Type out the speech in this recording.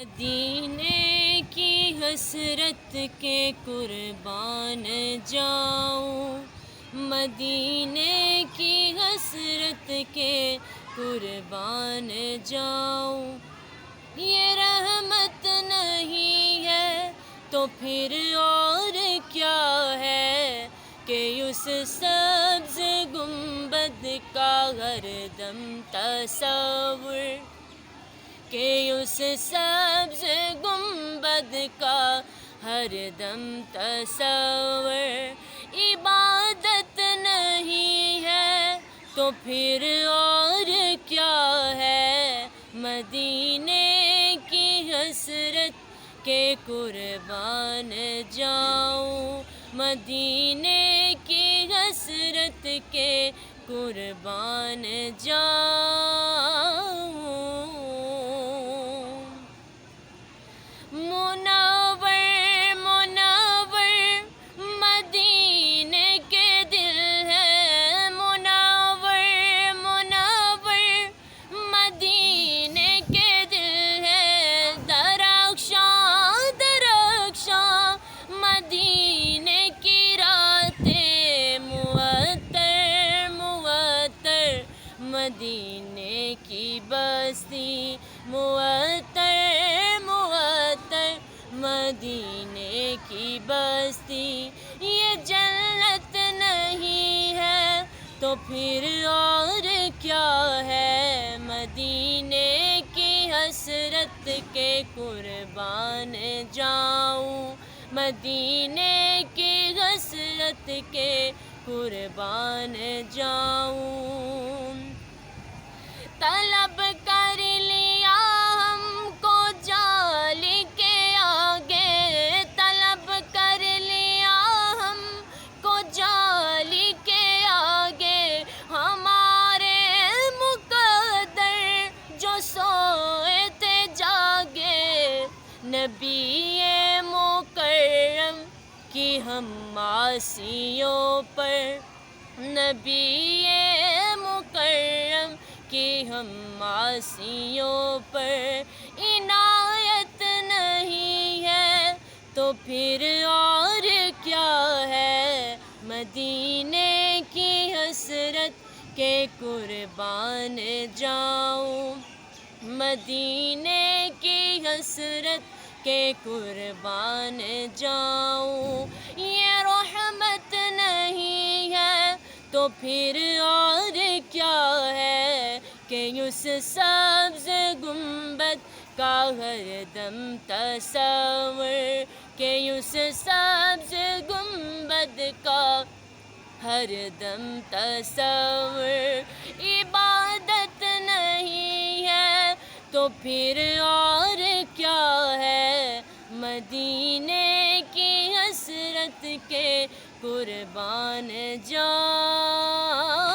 مدینے کی حسرت کے قربان جاؤں، مدینے کی حسرت کے قربان جاؤں۔ یہ رحمت نہیں ہے تو پھر اور کیا ہے کہ اس سبز گنبد کا ہر دم تصور، کہ اس سبز گنبد کا ہر دم تصور عبادت نہیں ہے تو پھر اور کیا ہے۔ مدینے کی حسرت کے قربان جاؤں، مدینے کی حسرت کے قربان جاؤں۔ منور منور مدینے کے دل ہے، منور منور مدینے کے دل ہے، درخشاں درخشاں مدینے کی راتیں، معطر معطر مدینے کی بستی، معطر معطر مدینے کی بستی۔ یہ جنت نہیں ہے تو پھر اور کیا ہے۔ مدینے کی حسرت کے قربان جاؤں، مدینے کی حسرت کے قربان جاؤں۔ طلب کر لیا ہم کو جالی کے آگے، طلب کر لیا ہم کو جالی کے آگے، ہمارے مقدر جو سوئے تھے جاگے۔ نبی مکرم کی ہم معصیوں پر، نبی مکرم کی ہم معصیوں پر عنایت نہیں ہے تو پھر اور کیا ہے۔ مدینے کی حسرت کے قربان جاؤں، مدینے کی حسرت کے قربان جاؤں۔ یہ رحمت نہیں ہے تو پھر اور کیا ہے کہ اس سبز گنبد کا ہر دم تصور، کہ اس سبز گنبد کا ہر دم تصور عبادت نہیں ہے تو پھر اور کیا ہے۔ مدینے کی حسرت کے قربان جاؤں۔